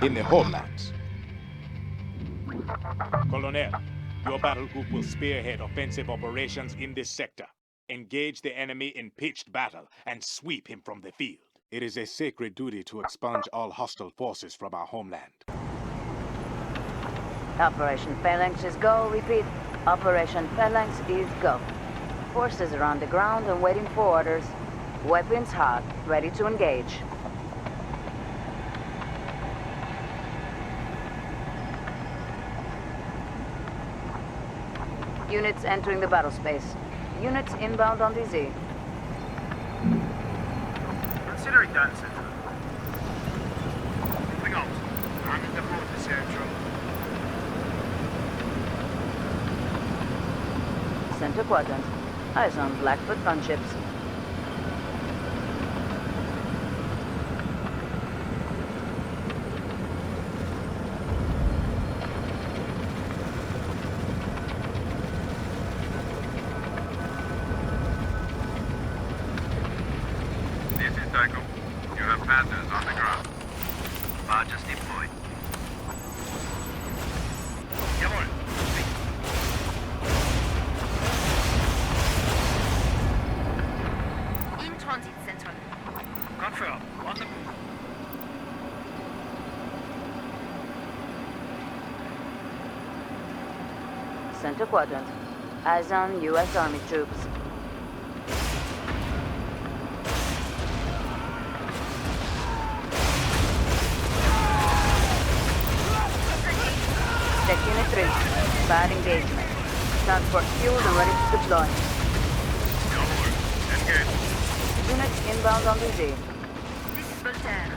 in the homelands. Colonel, your battle group will spearhead offensive operations in this sector. Engage the enemy in pitched battle and sweep him from the field. It is a sacred duty to expunge all hostile forces from our homeland. Operation Phalanx is go. Repeat. Operation Phalanx is go. Forces are on the ground and waiting for orders. Weapons hot, ready to engage. Units entering the battle space. Units inbound on DZ. Consider it done, Central. Moving out. I'm in the border, Central. Center quadrant. Eyes on Blackfoot gunships. You have Panthers on the ground. Barges deployed. Jawohl. In transit, Central. Confirm. On the move. Center quadrant. Eyes on U.S. Army troops. Check Unit 3. Bad engagement. Transport fueled and ready to deploy. Engage. Units inbound on DZ. This is Voltaire.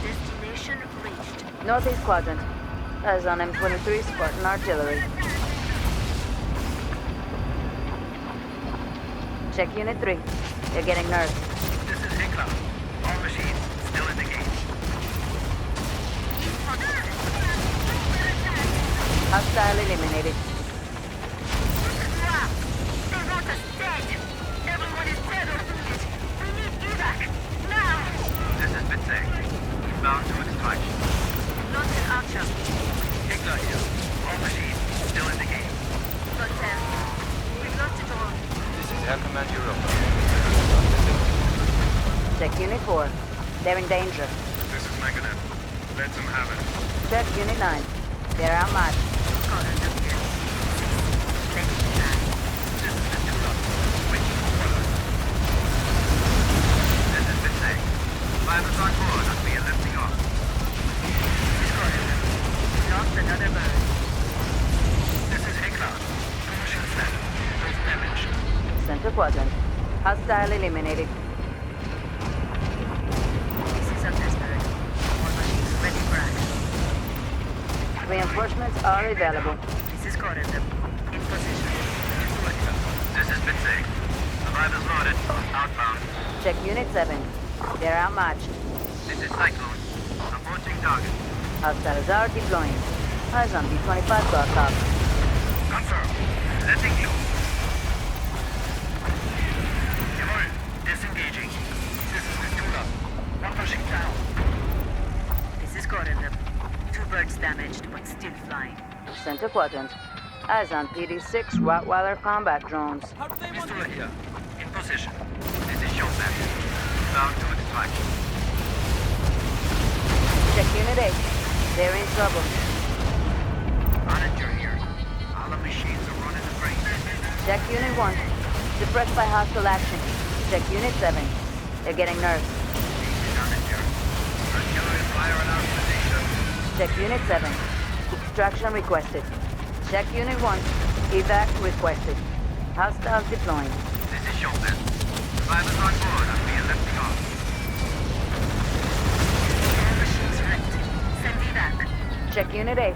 Destination reached. Northeast quadrant. Eyes on M23 Spartan artillery. Check Unit 3. You're getting nerfed. This is Hickler. All machines still in the game. In transit. Hostile eliminated. Wow! They want us dead! Everyone is dead or wounded! We need evac! Now! This has been safe. Bound to extraction. Lost an archer. Hickler here. All machines still in the game. Voltaire. We've lost it all. This is Air Command Europe. Check Unit 4. They're in danger. This is Meganet. Let them have it. Check Unit 9. They're outmatched. Scotland up here. 6, 29. This is Ventura. Waiting for orders. This has been safe. Fighters on board and we are lifting off. Lost another bird. This is Hickler. Commercial set. Earth damage. Center quadrant. Hostile eliminated. This is Undersbird. All machines ready for action. Reinforcements are available. This is Corinth. In position. This has been safe. Survivors loaded. Outbound. Check Unit 7. They're outmatched. This is Cyclone. Approaching target. Hostiles are deploying. Eyes on B-25 Blackhawk. Confirm. Letting you. Jawohl. Disengaging. This is Ventura. One pushing down. This is Corinth. 2 birds damaged, but still flying. Center quadrant. Eyes on PD-6 Rottweiler combat drones. Ventura here. In position. This is Showman. Bound to extraction. Check Unit 8. They're in trouble. Manager here. All the machines are running the brain. Check Unit 1. Suppressed by hostile action. Check Unit 7. They're getting nerfed. Manager. Artillery fire in our position. Check Unit 7. Extraction requested. Check Unit 1. Evac requested. Hostiles deploying. This is Showman. Survivors on board and we are lifting off. All machines ready. Send evac. Check Unit 8.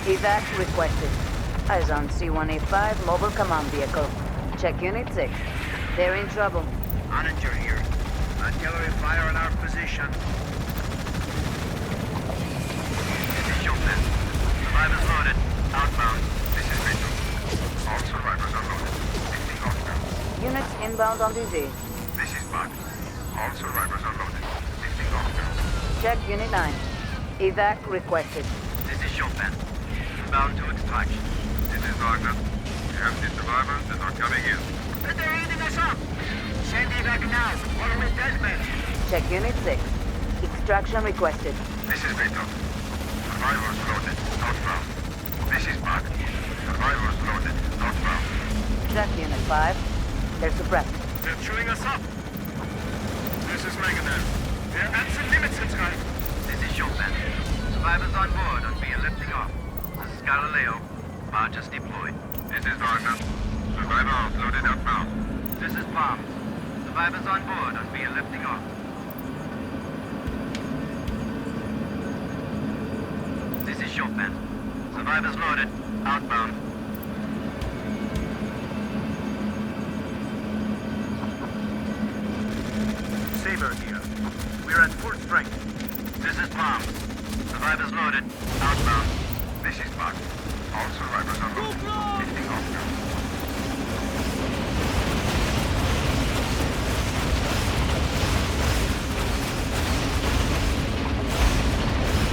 Evac requested. Eyes on C-185 mobile command vehicle. Check Unit 6. They're in trouble. Manager here. Artillery fire in our position. This is Showman. Survivors loaded. Outbound. This is Mitchell. All survivors are loaded. Lifting off now. Units inbound on DZ. This is Bud. All survivors are loaded. Lifting off now. Check Unit 9. Evac requested. This is Chopin. Inbound to extraction. This is Wagner. We have the survivors that are coming in. But they're eating us up! Send evac now, or we're dead men. Check Unit 6. Extraction requested. This is Victor. Survivors loaded. Outbound. This is Mark. Survivors loaded. Outbound. Check Unit 5. They're suppressed. They're chewing us up. This is Megadeth. They're at the limits tonight. This is Chopin. Survivors on board and we are lifting off. This is Galileo. Barges deployed. This is Wagner. Survivors loaded outbound. This is Palms. Survivors on board and we are lifting off. This is Chopin. Survivors loaded. Outbound. Saber here. We're at full strength. This is Palms. Survivors loaded. Outbound. This is Mark. All survivors are loaded. Lifting off now.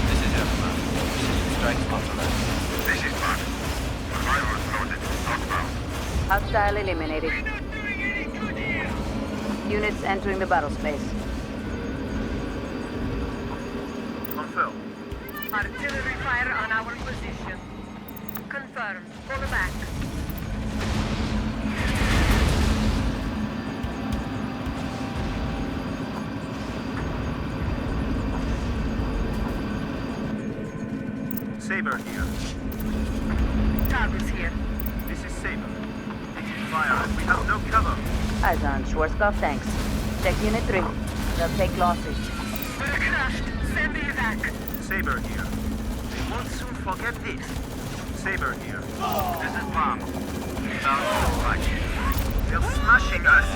This is Endwar. Strike authorized. This is Mark. Survivors loaded. Outbound. Hostile eliminated. Units entering the battle space. Confirm. Artillery fire on our position. Confirmed. Pull back. Saber here. Targus here. This is Saber. Taking fire and we have no cover. Eyes on Schwarzkopf tanks. Check Unit 3. They'll take losses. We're crushed. Send the evac. Saber here. We won't soon forget this. Saber here. This is Palms. Inbound to extraction. They're smashing us.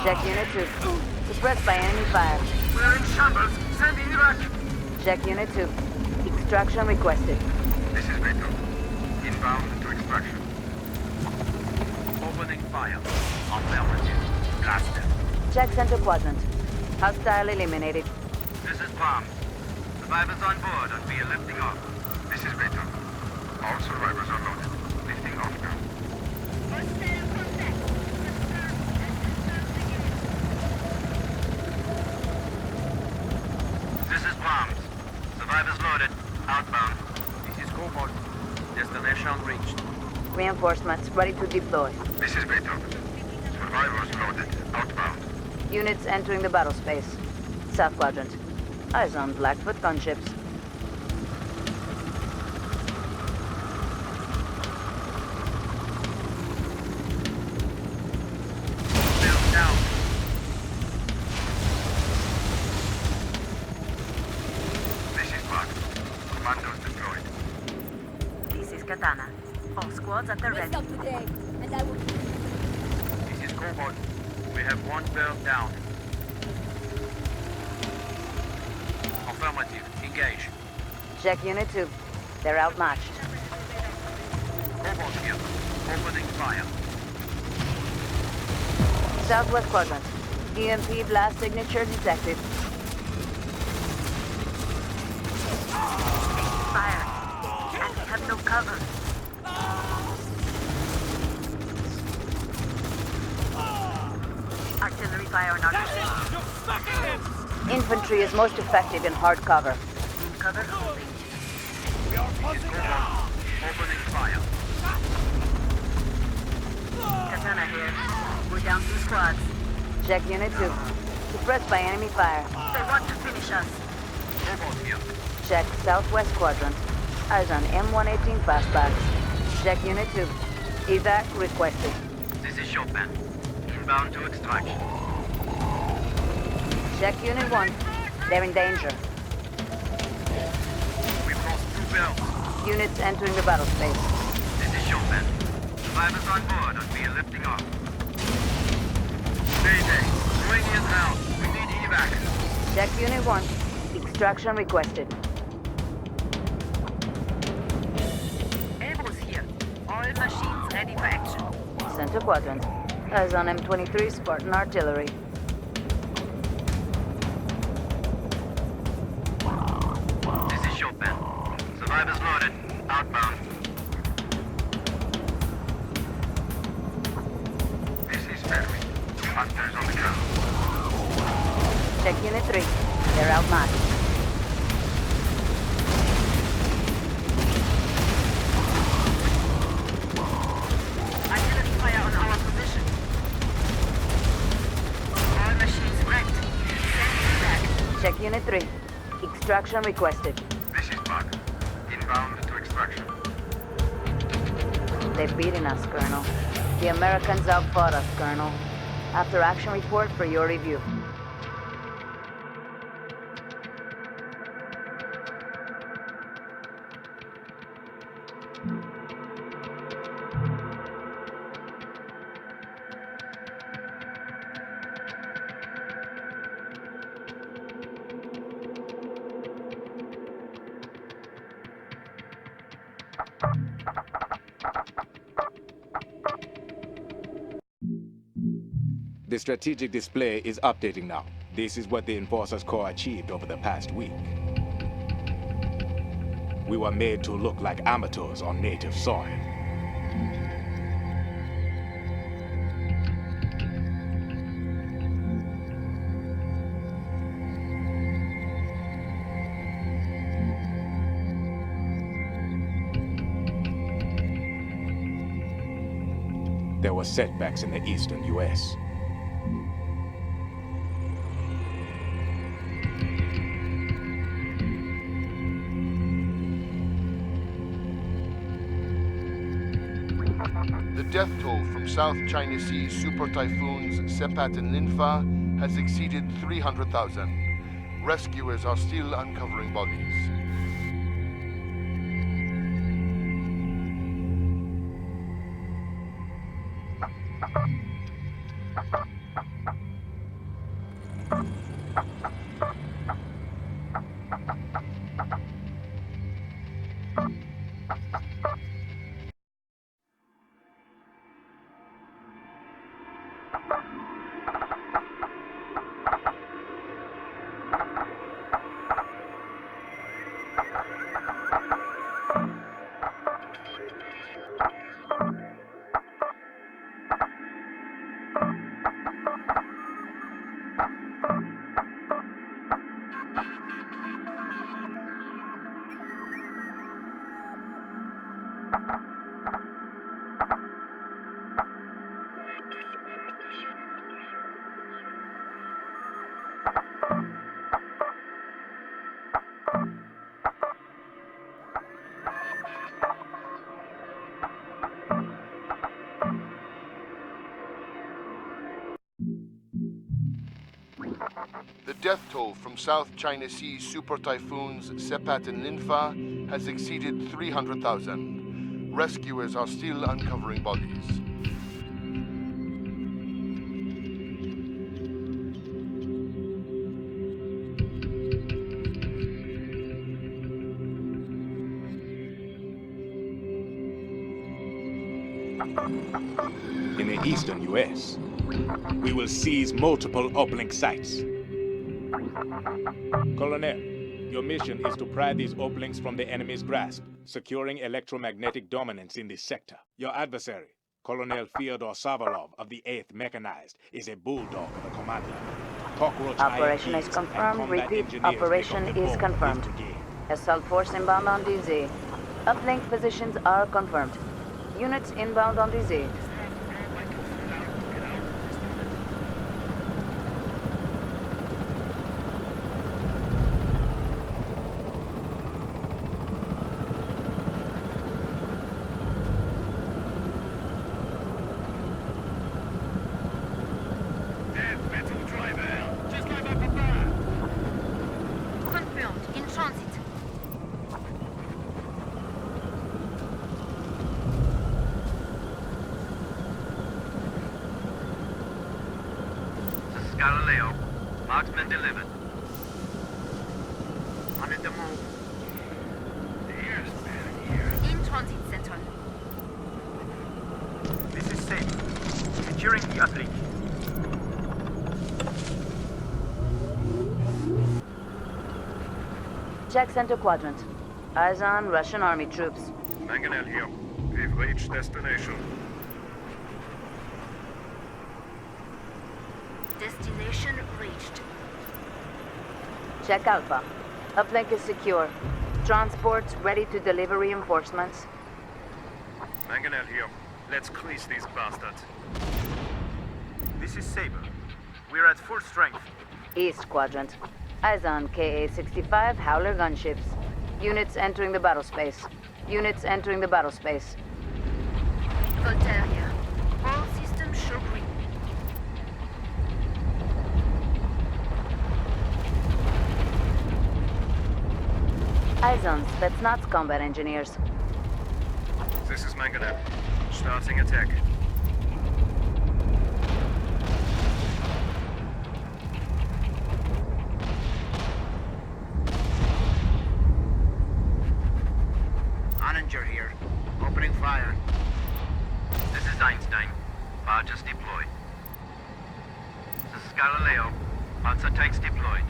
Check Unit 2. Suppressed by enemy fire. We're in shambles. Send the evac. Check Unit 2. Extraction requested. This is Victor. Inbound to extraction. Opening fire. Affirmative. Blast them. Check Center Quadrant. Hostile eliminated. This is Palms. Survivors on board and we are lifting off. This is Victor. All survivors are loaded. Lifting off now. This is Palms. Survivors loaded. Outbound. This is Cobalt. Destination reached. Reinforcements ready to deploy. This is Victor. Survivors loaded. Outbound. Units entering the battle space. South Quadrant. Eyes on Blackfoot gunships. Build down. This is Mark. Commandos deployed. This is Katana. All squads at the Rest ready. up today, and I will. This is Cobalt. We have one bird down. Affirmative. Engage. Check Unit 2. They're outmatched. Cobalt here. Opening fire. Southwest Quadrant. EMP blast signature detected. Fire. And we have no cover. Artillery fire on our position. Infantry is most effective in hard cover. Cover holding. This is Cobalt. Opening fire. Katana here. We're down 2 squads. Check Unit 2. Suppressed by enemy fire. They want to finish us. Cobalt here. Check Southwest Quadrant. Eyes on M118 fastbacks. Check Unit 2. Evac requested. This is Chopin. Inbound to extraction. Check Unit 1. They're in danger. We've lost 2 bells. Units entering the battle space. This is Chopin. Survivors on board and we are lifting off. Mayday. Swing in now. We need evac. Check Unit 1. Extraction requested. Elbows here. All machines ready for action. Center Quadrant. Eyes on M23 Spartan artillery. Outbound. This is Berry. Hunters on the ground. Check Unit 3. They're outmatched. Artillery fire on our position. All machines wrecked. Send back. Check Unit 3. Extraction requested. This is Bug. Inbound to extraction. They're beating us, Colonel. The Americans outfought us, Colonel. After action report for your review. The strategic display is updating now. This is what the Enforcers Corps achieved over the past week. We were made to look like amateurs on native soil. There were setbacks in the eastern U.S. The death toll from South China Sea super typhoons Sepat and Ninfa has exceeded 300,000. Rescuers are still uncovering bodies. The death toll from South China Sea super typhoons Sepat and Ninfa has exceeded 300,000. Rescuers are still uncovering bodies. In the eastern U.S., we will seize multiple uplink sites. Colonel, your mission is to pry these uplinks from the enemy's grasp, securing electromagnetic dominance in this sector. Your adversary, Colonel Fyodor Savarov of the 8th Mechanized, is a bulldog of a commander. Cockroach Operation is IEDs and confirmed. combat Repeat, engineers make up operation the is bulk of this confirmed. brigade. Assault force inbound on DZ. Uplink positions are confirmed. Units inbound on DZ. Confirmed. In transit. This is Galileo. Marksman delivered. On the move. In transit, Central. This is safe. Securing the uplink. Check center quadrant. Eyes on Russian army troops. Mangonel here. We've reached destination. Destination reached. Check Alpha. Uplink is secure. Transports ready to deliver reinforcements. Mangonel here. Let's crease these bastards. This is Saber. We're at full strength. East Quadrant. Eyes on KA-65 Howler gunships. Units entering the battle space. Units entering the battle space. Voltaire here. All systems show green. Eyes on Spetsnaz combat engineers. This is Mangonel. Starting attack. Oninger here. Opening fire. This is Einstein. Barges deployed. This is Galileo. Panzer tanks deployed.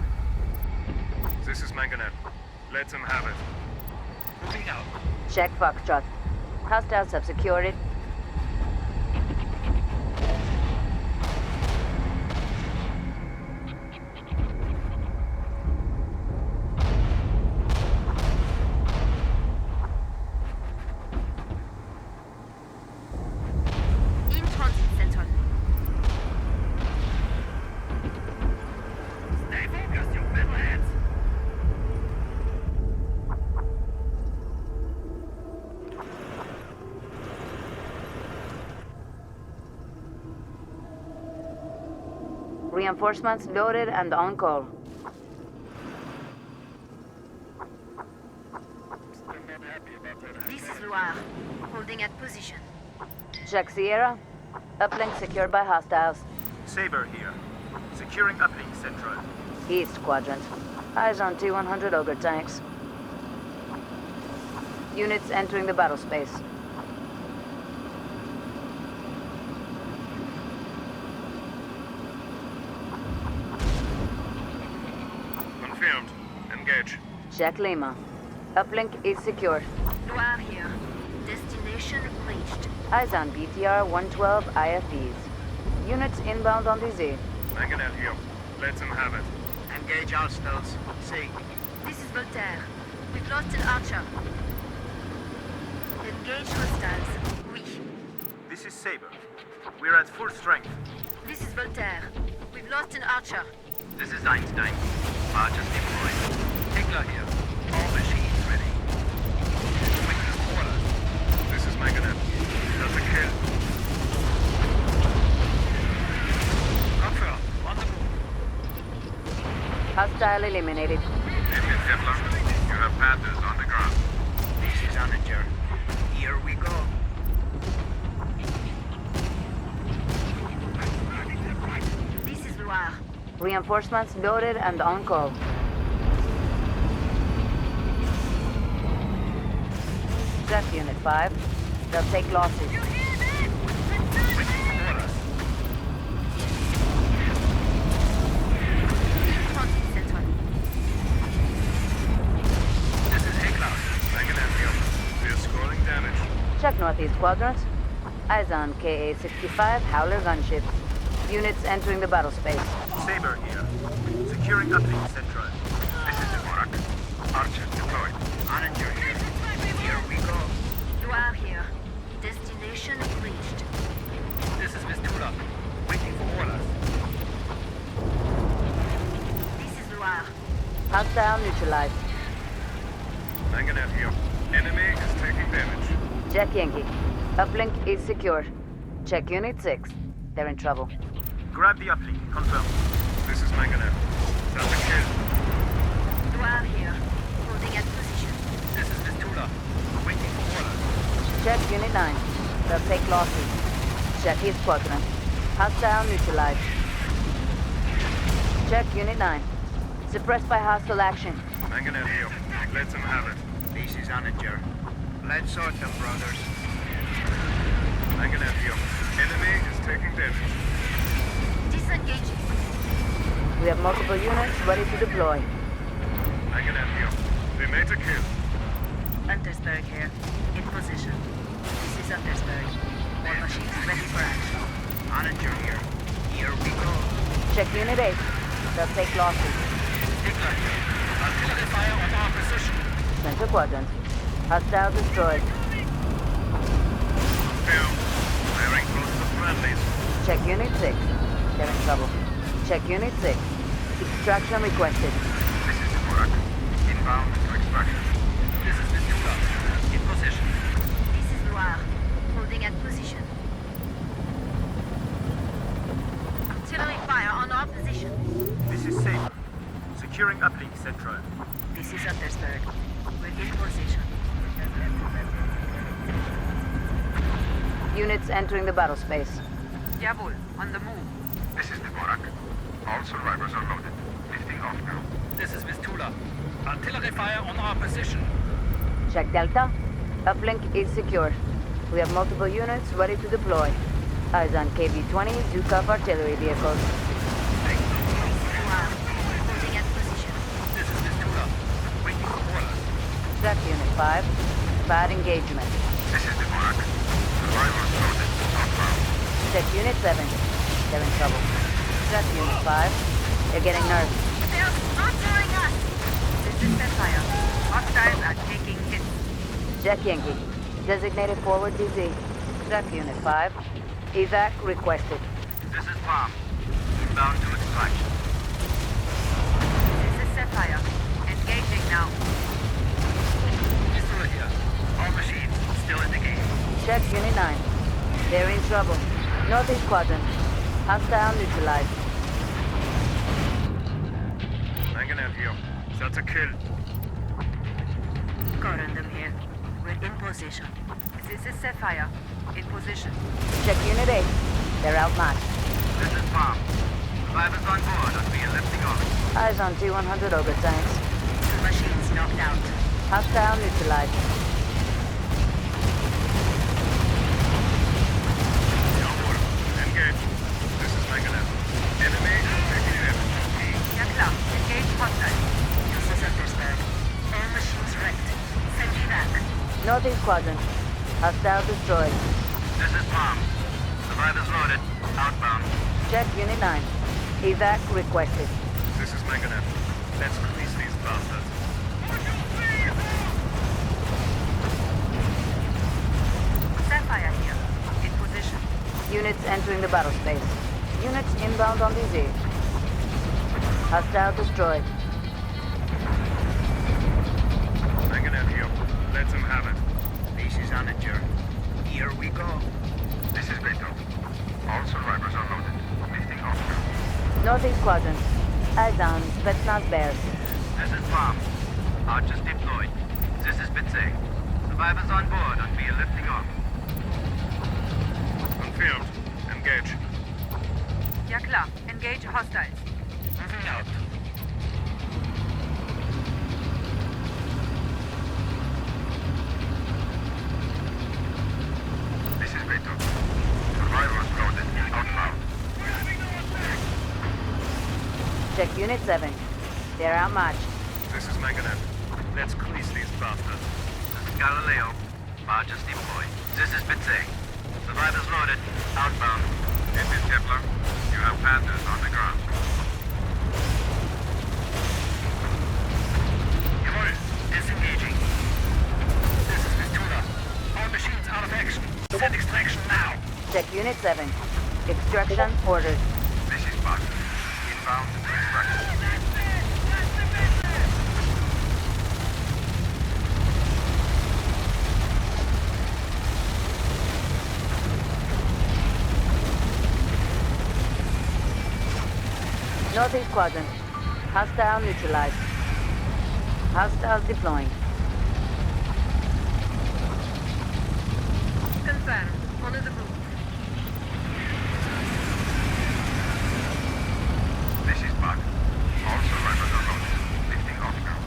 This is Mangonel. Let them have it. Moving out. Check Foxtrot. Hostiles have secured it. In transit center. Stay focused, you metalheads! Reinforcements loaded and on call. This is Loire. Holding at position. Check Sierra. Uplink secured by hostiles. Saber here. Securing uplink central. East Quadrant. Eyes on T-100 Ogre tanks. Units entering the battle space. Confirmed. Engage. Check Lima. Uplink is secured. Loire here. Destination reached. Eyes on BTR-112 IFVs. Units inbound on DZ. Mangonel here. Let them have it. Engage hostiles. See. This is Voltaire. We've lost an archer. Engage hostiles. Oui. This is Saber. We're at full strength. This is Voltaire. We've lost an archer. This is Einstein. Barges deployed. Hickler here. All machines ready. Waiting for orders. This is Mangonel. That's a kill. Confirm. On the move. Hostile eliminated. Indian Hitler. You have Panthers on the ground. This is Oninger. Here we go. This is Loire. Reinforcements loaded and on call. Check Unit 5. They'll take losses. Transit center. This is Hickler. Mangonel here. We're scoring damage. Check Northeast Quadrant. Eyes on KA-65 Howler gunships. Units entering the battle space. Saber here. Securing uplink central. This is Endwar. Archer deployed. Oninger here. Here we go. Loire here. Destination reached. This is Vistula. Waiting for orders. This is Loire. Hostile neutralized. Mangonel here. Enemy is taking damage. Check Yankee. Uplink is secure. Check Unit 6. They're in trouble. Grab the uplink. Confirm. This is Mangonel. That's a kill. Loire here. Holding at position. This is Vistula. Waiting for orders. Check Unit 9. They'll take losses. Check East Quadrant. Hostile neutralized. Check Unit 9. Suppressed by hostile action. Mangonel here. Let them have it. This is Oninger. Let's sort them, brothers. Mangonel here. Enemy is taking damage. Disengaging. We have multiple units ready to deploy. Mangonel here. We made a kill. Untersberg here. In position. This is Untersberg. All machines ready for action. Manager here. Here we go. Check Unit 8. They'll take losses. Stickler here. Artillery fire on our position. Center quadrant. Hostile destroyed. Confirmed. Firing close to friendlies. Check Unit 6. They're in trouble. Check Unit 6. Extraction requested. This is Dvorak. Inbound to extraction. This is Vistula. In position. This is Noir. Holding at position. Artillery fire on our position. This is Saber. Securing uplink central. This is Untersberg. We're in position. Units entering the battle space. Jawohl. On the move. This is Dvorak. All survivors are loaded. Lifting off now. This is Vistula. Artillery fire on our position. Check Delta. Uplink is secure. We have multiple units ready to deploy. Eyes on KV-20 Zukov artillery vehicles. Noir. Holding at position. This is Vistula. Waiting for orders. Check Unit 5. Bad engagement. This is Dvorak. Survivors loaded. Outbound. Check Unit 7. They're in trouble. Check Unit 5. They're getting nervous. They're sponsoring us. This is Sapphire. Hostiles are taking hits. Check Yankee. Designated forward DZ. Check Unit 5. Evac requested. This is Palm. Inbound to extraction. This is Sapphire. Engaging now. Vistula here. All machines still in the game. Check Unit 9. They're in trouble. Northeast quadrant. Hostile neutralized. Mangonel here. That's a kill. Corundum here. We're in position. This is Sapphire. In position. Check Unit 8. They're outmatched. This is Palm. Survivors on board and we are lifting off. Eyes on T-100 Ogre tanks. Two machines knocked out. Hostile neutralized. Jawohl. Engage. This is Mangonel. Enemy taking damage. Ja klar. Engage hostile. This is Untersberg. All machines wrecked. Send evac. Northeast quadrant. Hostile destroyed. This is Palm. Survivors loaded. Outbound. Check Unit 9. Evac requested. This is Mangonel. Let's release these bastards. Sapphire here. In position. Units entering the battle space. Units inbound on DZ. Hostile destroyed. Mangonel here. Let them have it. This is Anager. Here we go. This is Beto. All survivors are loaded. Lifting off now. Northeast quadrant. Eyes on Spetsnaz Bears. This is Palm. Archers deployed. This is Bitsay. Survivors on board and we are lifting off. Confirmed. Engage. Ja klar. Engage hostiles. Moving out. This is Beto. Survivors loaded. Outbound. Check Unit 7. They're outmatched. This is Mangonel. Let's crease these bastards. This is Galileo. Archers deployed. This is Bitsay. Survivors loaded. Outbound. This is Kepler. You have Panthers on the ground. Jawohl. Disengaging. This is Vistula. All machines out of action. Send extraction now. Check Unit 7. Extraction ordered. This is Buck. Inbound to extraction. Northeast quadrant. Hostile neutralized. Hostiles deploying. Confirmed. Follow the route. This is Buck. All survivors are loaded. Lifting off now.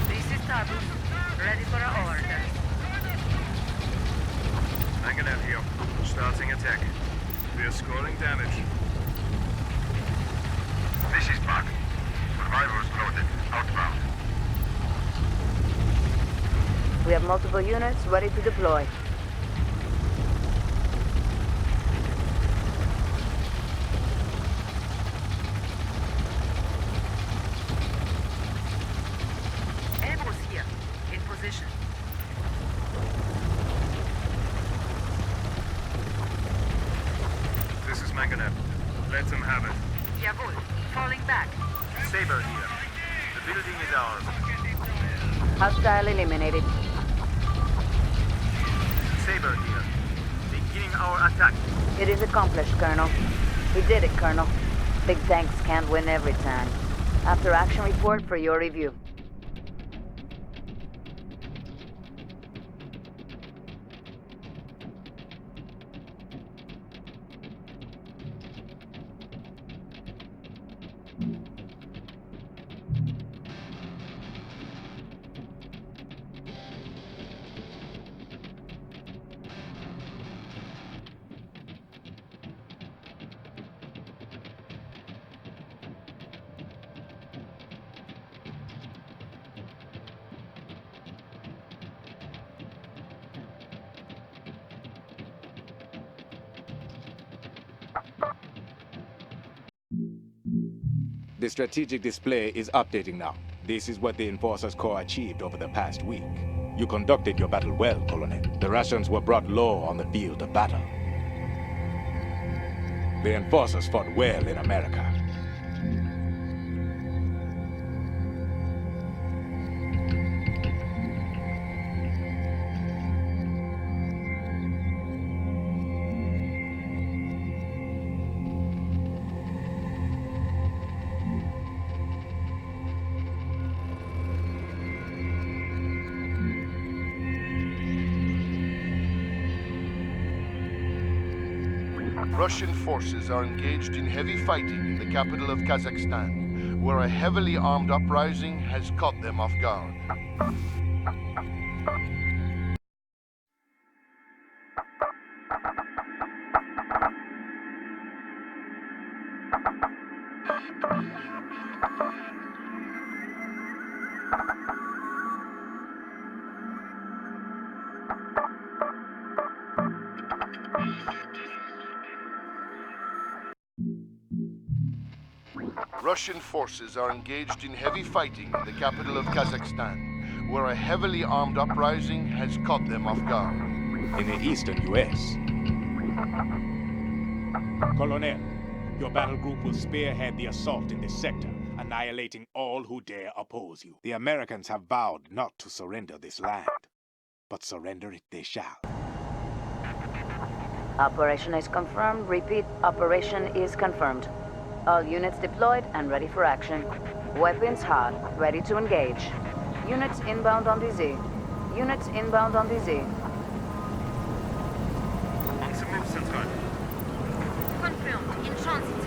This is Tabu. Ready for our orders. Mangonet here. Starting attack. We are scoring damage. This is Buck. Survivors loaded. Outbound. We have multiple units ready to deploy. Elbows here. In position. This is Mangonet. Let them have it. Jawohl. Falling back. Saber here. The building is ours. Hostile eliminated. Saber here. Beginning our attack. It is accomplished, Colonel. We did it, Colonel. Big tanks can't win every time. After action report for your review. The strategic display is updating now. This is what the Enforcers Corps achieved over the past week. You conducted your battle well, Colonel. The Russians were brought low on the field of battle. The Enforcers fought well in America. Russian forces are engaged in heavy fighting in the capital of Kazakhstan, where a heavily armed uprising has caught them off guard. Russian forces are engaged in heavy fighting in the capital of Kazakhstan, where a heavily armed uprising has caught them off guard. In the eastern U.S. Colonel, your battle group will spearhead the assault in this sector, annihilating all who dare oppose you. The Americans have vowed not to surrender this land, but surrender it they shall. Operation is confirmed. Repeat, operation is confirmed. All units deployed and ready for action. Weapons hot, ready to engage. Units inbound on DZ. Units inbound on DZ. On the move, Central. Confirmed. In transit.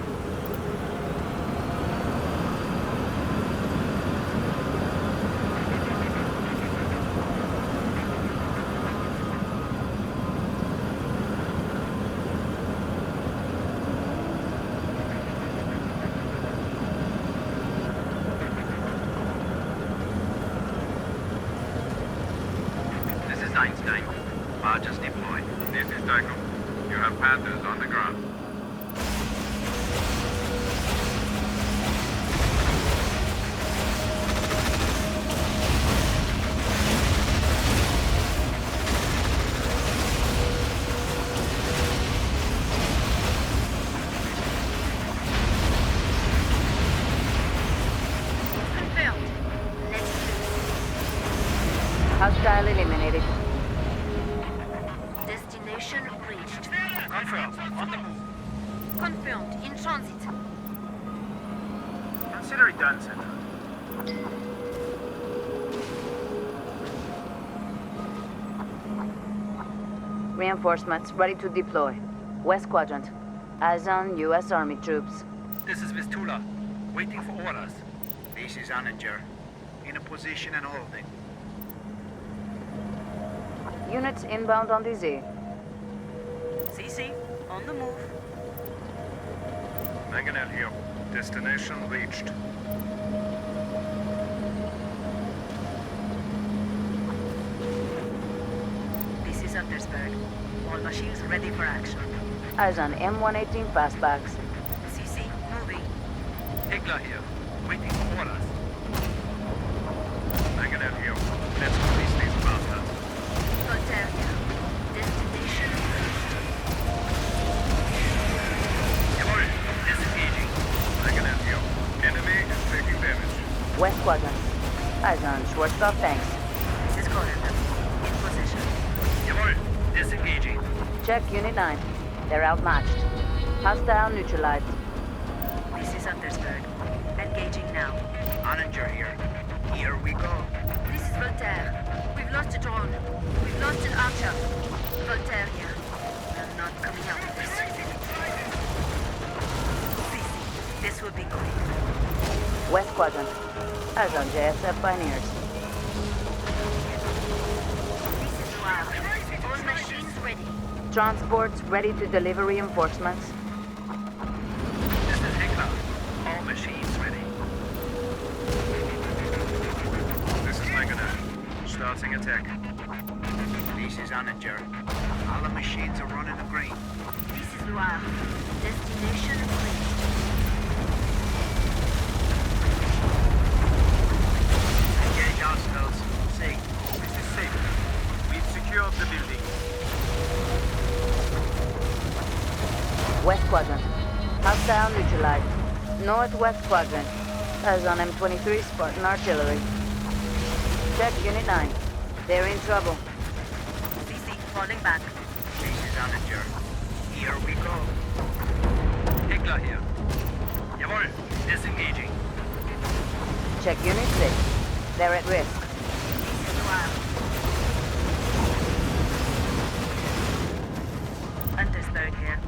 Einstein. Barges deployed. This is Tycho. You have Panthers on the ground. Confirmed. Let's Hostile eliminated. Destination reached. Confirmed. On the move. Confirmed. In transit. Consider it done, Central. Reinforcements ready to deploy. West Quadrant. Eyes on U.S. Army troops. This is Vistula, waiting for orders. This is Anninger, in a position and holding. Units inbound on DZ. CC, on the move. Mangonel here. Destination reached. This is Undersberg. All machines ready for action. Eyes on M118 fastbacks. CC, moving. Hickler here. Waiting for orders. Mangonel here. Let's release these bastards. Voltaire here. Destination. Jawohl. Disengaging. Mangonel here. Enemy is taking damage. West quadrant. Eyes on Schwarzkopf tanks. This is Conan. In position. Jawohl. Disengaging. Check Unit 9. They're outmatched. Hostile neutralized. This is Undersberg. Engaging now. Onager here. Here we go. This is Voltaire. We've lost a drone. We've lost an archer. Voltaire here. I'm not coming out of this. CC, this will be quick. West quadrant. Eyes on JSF Pioneers. This is Noir. All machines ready. Transports ready to deliver reinforcements. This is Hickler. All machines ready. This is Mangonel. Starting attack. This is Onager. All the machines are running a green. This is Noir. Destination ready. Engage hostiles. See. This is safe. We've secured the building. West quadrant. Hostile neutralized. Northwest quadrant. Eyes on M23 Spartan artillery. Check Unit 9. They're in trouble. CC, falling back. This is Onager. Here we go. Hickler here. Jawohl. Disengaging. Check Unit 6. They're at risk. This is Noir. Undersberg here.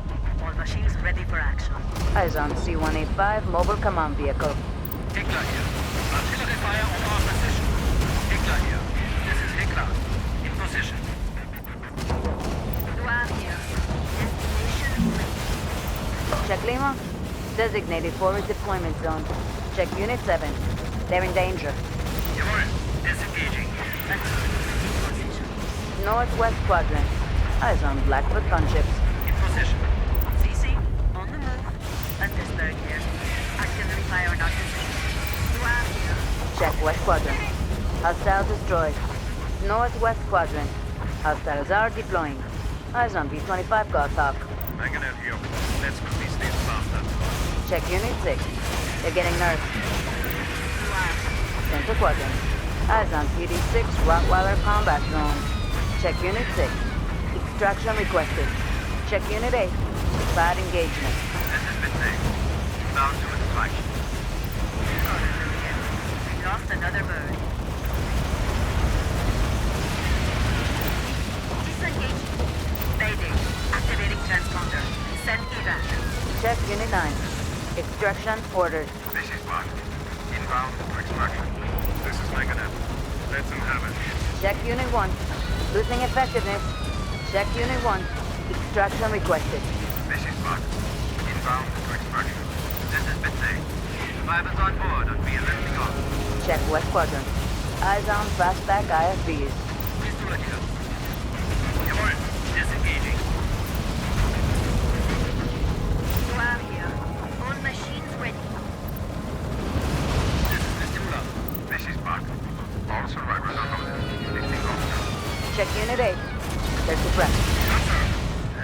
All machines ready for action. Eyes on C-185 mobile command vehicle. Hickler here. Artillery fire on our position. Hickler here. This is Hickler. In position. Noir here. Destination ready. Check Lima. Designated forward deployment zone. Check Unit 7. They're in danger. Jawohl. Disengaging. In position. Northwest quadrant. Eyes on Blackfoot gunships. In position. CC, on the move. Undersberg here. Artillery fire on our position. Noir here. Check West quadrant. Hostile destroyed. Northwest quadrant. Hostiles are deploying. Eyes on B-25 Goshawk. Mangonel here. Let's release these bastards. Check Unit 6. They're getting nerfed. Noir. Center quadrant. Eyes on PD-6 Rottweiler combat drone. Check Unit 6. Extraction requested. Check Unit 8. Bad engagement. This has been safe. Bound to extraction. We lost another bird. Disengaging. Mayday. Activating transponder. Send evac. Check Unit 9. Extraction ordered. This is Bond. Inbound to extraction. This is Mangonel. Let's have it. Check Unit 1. Losing effectiveness. Check Unit 1. Extraction requested. This is Bond. Inbound to extraction. This has been safe. Survivors on board and we are lifting off. Check West quadrant. Eyes on fastback IFBs. Pistol here. Jawohl. Disengaging. Noir here. All machines ready. This is Vistula. This is Bond. All survivors are loaded. Lifting off. Check Unit 8. They're suppressed.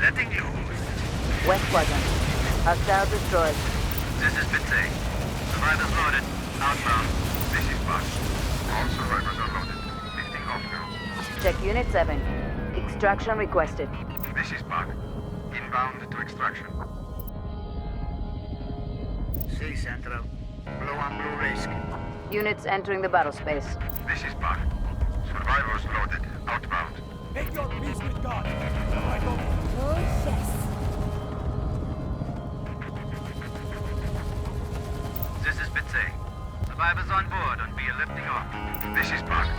Letting loose. West quadrant. Hostile destroyed. This has been safe. Survivors loaded. Outbound. This is Bond. All survivors are loaded. Lifting off now. Check Unit 7. Extraction requested. This is Bond. Inbound to extraction. See, Central. Blue on blue risk. Units entering the battle space. This is Bond. Survivors loaded. Outbound. Make your peace with God. I don't... This has been safe. Survivors on board and we are lifting off. This is Bond.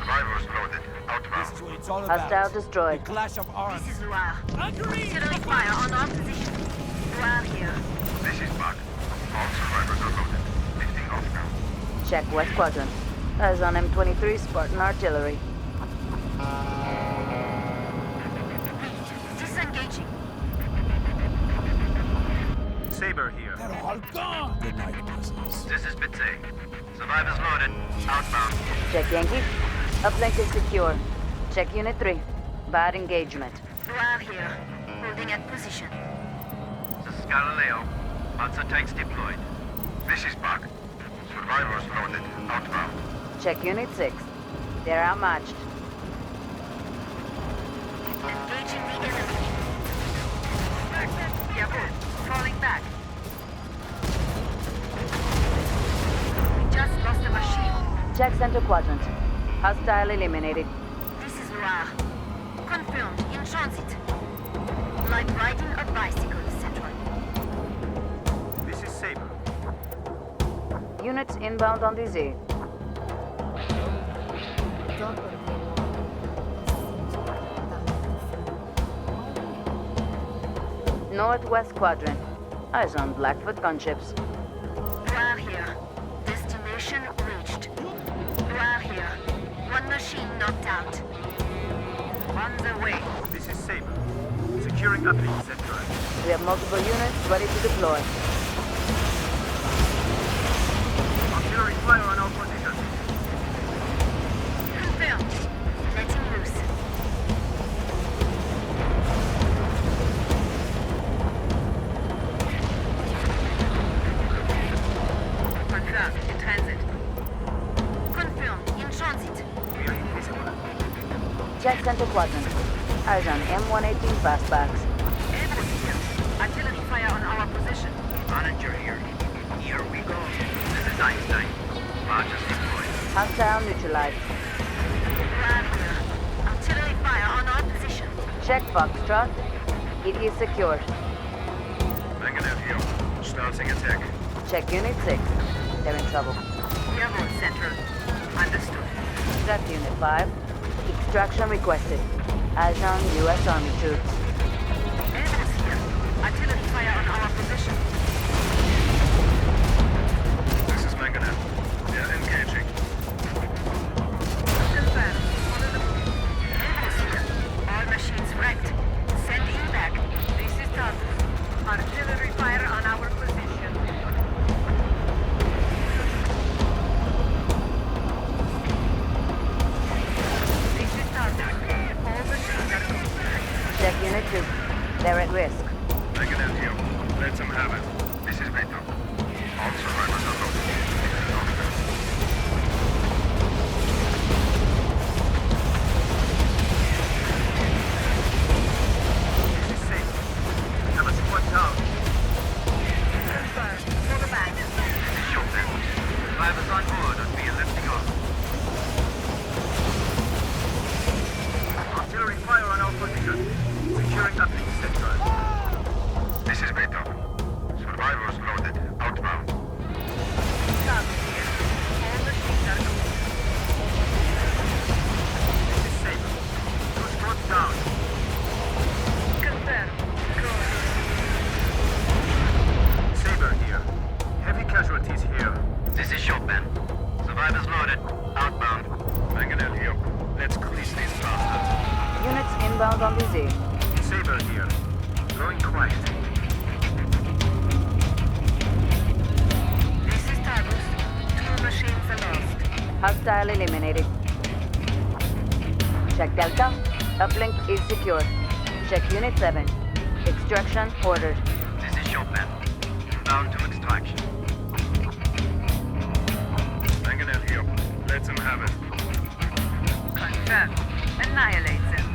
Survivors loaded. Outbound. This is what it's all about. Hostile destroyed. The clash of arms. This is Noir. Agree! Artillery fire on our position. Noir here. This is Bug. All survivors are loaded. Lifting off now. Check West Quadrant. Eyes on M23 Spartan artillery. Disengaging. Saber here. They're all gone. Good night, business. This is Bitsy. Survivors loaded. Outbound. Check Yankee. Uplink is secure. Check Unit 3. Bad engagement. Noir here. Holding at position. This is Galileo. Panzer tanks deployed. This is Bug. Survivors loaded. Outbound. Check Unit 6. They're outmatched. Engaging the enemy. Jawohl. Falling back. We just lost a machine. Check Center Quadrant. Hostile eliminated. This is Noir. Confirmed. In transit. Like riding a bicycle, Central. This is Saber. Units inbound on DZ. Northwest Quadrant. Eyes on Blackfoot gunships. Noir here. Destination reached. Noir here. One machine knocked out. On the way. This is Saber. Securing uplink, Central. We have multiple units ready to deploy. Artillery fire on our position. Confirmed. Letting loose. Confirmed. In transit. Confirmed. In transit. We are invisible. Check Center Quadrant. Eyes on M118 fastbacks. Able here. Artillery fire on our position. Manager here. Here we go. This is Einstein. Barges deployed. Hostile neutralized. Noir here. Artillery fire on our position. Check Foxtrot. It is secured. Mangonel here. Starting attack. Check Unit 6. They're in trouble. Jawohl, Central. Understood. Got Unit 5. Extraction requested. Eyes on U.S. Army troops. Enemies here. Artillery fire on our position. This is Mangonel. We are engaging. Confirmed. Follow the move. Enemies here. All machines wrecked. Send evac. This is Tartus. Artillery fire on our position. This is Tartus. All machines are good. Check Unit 2. They're at risk. Mangonel here. Let them have it. This is Vito. All survivors are loaded. Lifting off now. This is Saber. We have a squad down. Confirmed. Fall back. Showdown. Survivors on board and we are lifting off. Artillery fire on our position. Securing uplink, Central. This is Vito. Survivors loaded. Outbound. Tartus here. All machines are good. This is Saber. Two squads down. Confirmed. Go. Saber here. Heavy casualties here. This is Chopin. Survivors loaded. Outbound. Mangonel here. Let's clease these bastards. Units inbound on DZ. Saber here. Going quiet. This is Tartus. Two machines are lost. Hostile eliminated. Check Delta. Uplink is secured. Check Unit 7. Extraction ordered. This is Chopin. Inbound to extraction. Mangonel here. Let them have it. Confirmed. Annihilate them.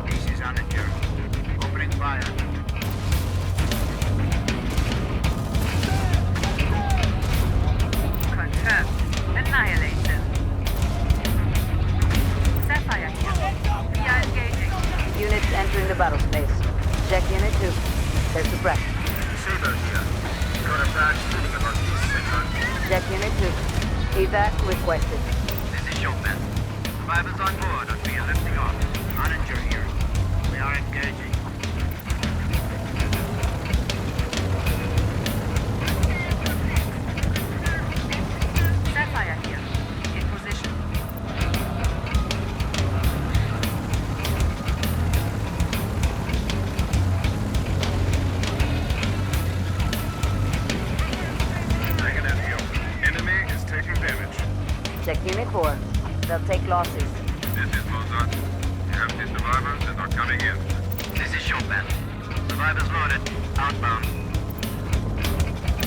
This is Manager. Opening fire. Confirmed. Annihilate them. Sapphire here. We are engaging. Units entering the battle space. Check Unit 2. They're suppressed. Saber here. Got a bad feeling about this, Central. Check Unit 2. Evac requested. This is Chopin. Survivors on board and we are lifting off. Manager here. We are engaging. Sapphire here. In position. Negative here. Enemy is taking damage. Check Unit 4. They'll take losses. This is Mozart. You have the survivors that are coming in. This is Chopin. Survivors loaded. Outbound.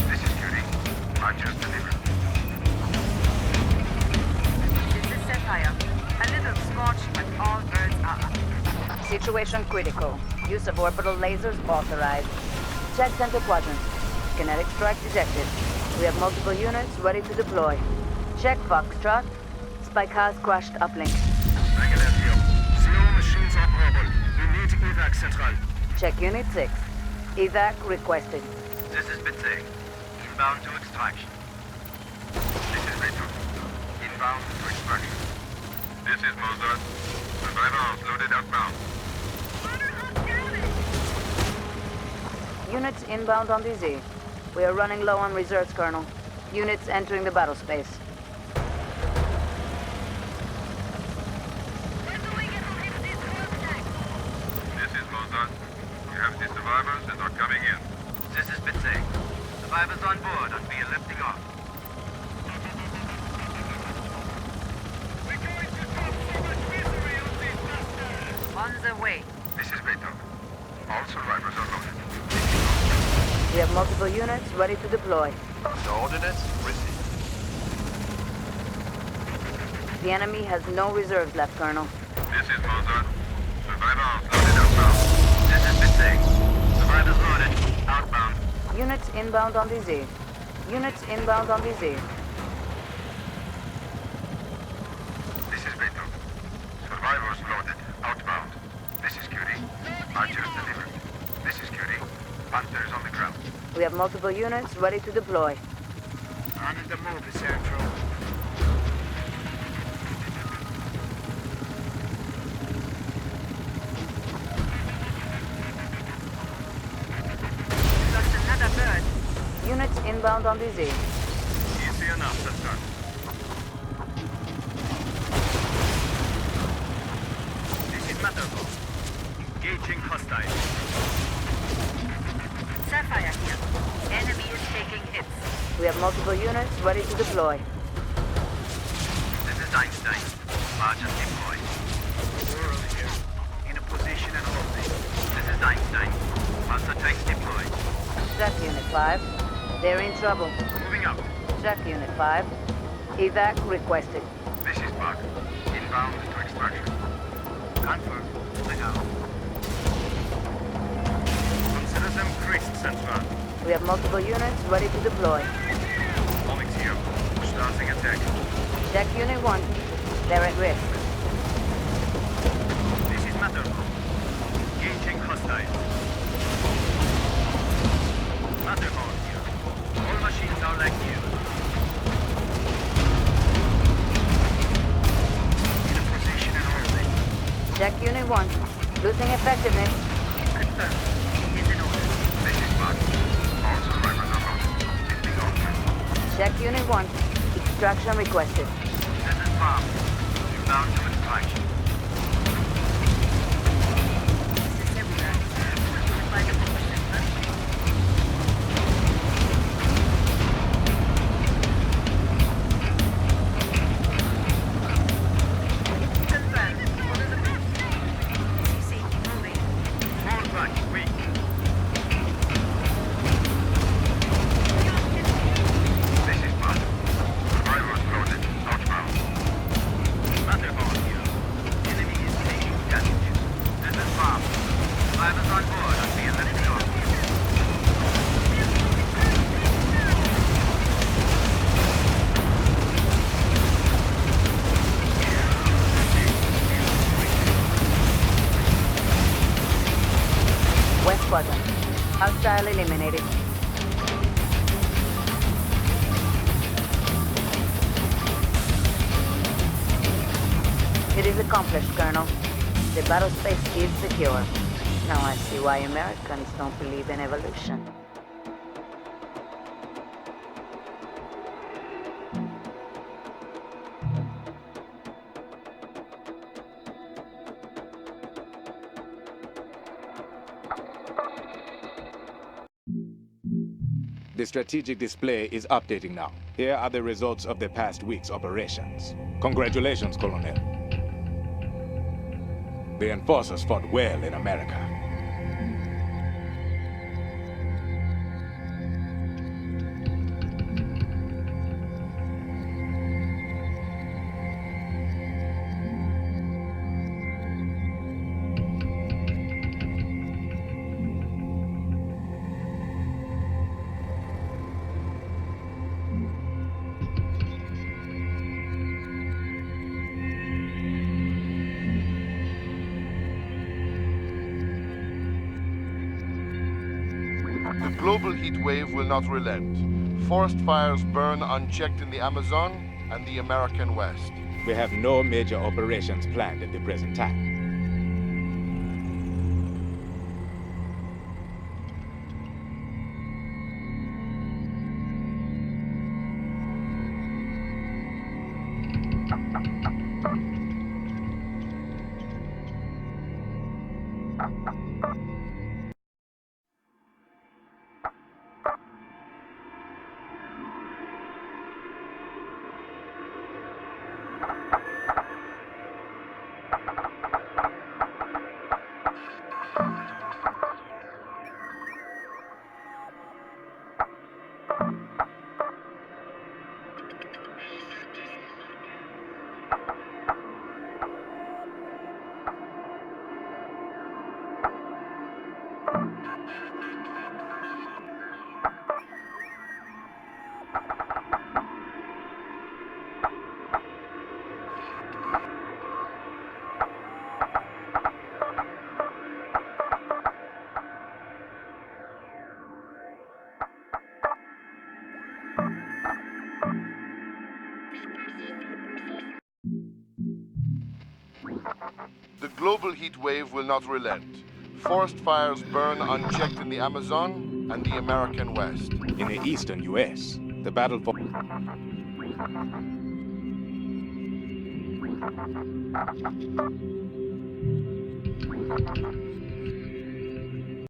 This is Curie. I just delivered. This is Sapphire. A little scorched, but all birds are up. Situation critical. Use of orbital lasers authorized. Check center quadrant. Kinetic strike detected. We have multiple units ready to deploy. Check Foxtrot. Spike has crashed uplink. Negative here. Zero machines operable. We need evac central. Check Unit 6. Evac requested. This is Bitsay. Inbound to extraction. This is Rito. Inbound to extraction. This is Mozart. Survivors loaded outbound. Units inbound on DZ. We are running low on reserves, Colonel. Units entering the battle space. This is Mozart. You have the survivors that are coming in. This is Bitsay. Survivors on board and we are lifting off. On the way. This is Rito. All survivors are loaded. We have multiple units ready to deploy. Coordinates received. The enemy has no reserves left, Colonel. This is Mozart. Survivors loaded outbound. This is Bitsay. Survivors loaded. Outbound. Units inbound on DZ. Units inbound on DZ. This is Rito. Survivors loaded. Outbound. This is Curie. Archers delivered. This is Curie. Panthers on the ground. We have multiple units ready to deploy. On the move, Central. Lost another bird. Units inbound on DZ. Easy enough, sister. This is Matterhorn. Engaging hostile. Sapphire here. Enemy is taking hits. We have multiple units ready to deploy. This is Einstein. Largest deployed. Rural here. In a position and holding. This is Einstein. Monster tanks deployed. Check Unit 5. They're in trouble. Moving up. Check Unit 5. Evac requested. This is Buck. Inbound to extraction. Confirm. Moving out. Consider them creased, Central. We have multiple units ready to deploy. Onyx here. Starting attack. Check Unit 1. They're at risk. This is Matterhorn. Engaging hostile. Matterhorn here. All machines are like you. In a position and holding. Check Unit 1. Losing effectiveness. Confirmed. Is in order. This is Buck. All survivors are loaded. Lifting off. Check Unit 1. Extraction requested. This is Bomb. Inbound to extraction. This is Nebula. By the book, confirmed. Order the move. CC, moving. Fall back, weak. This is Buck. Survivors loaded. Outbound. Matterhorn here. Enemy is taking damage. This is Bomb. Survivors on board and we are lifting off. West Quadrant. Hostile eliminated. is accomplished, Colonel. The battle space is secure. Now I see why Americans don't believe in evolution. The strategic display is updating now. Here are the results of the past week's operations. Congratulations, Colonel. The enforcers fought well in America. The global heat wave will not relent. Forest fires burn unchecked in the Amazon and the American West. We have no major operations planned at the present time. The global heat wave will not relent. Forest fires burn unchecked in the Amazon and the American West. In the eastern U.S., the battle for...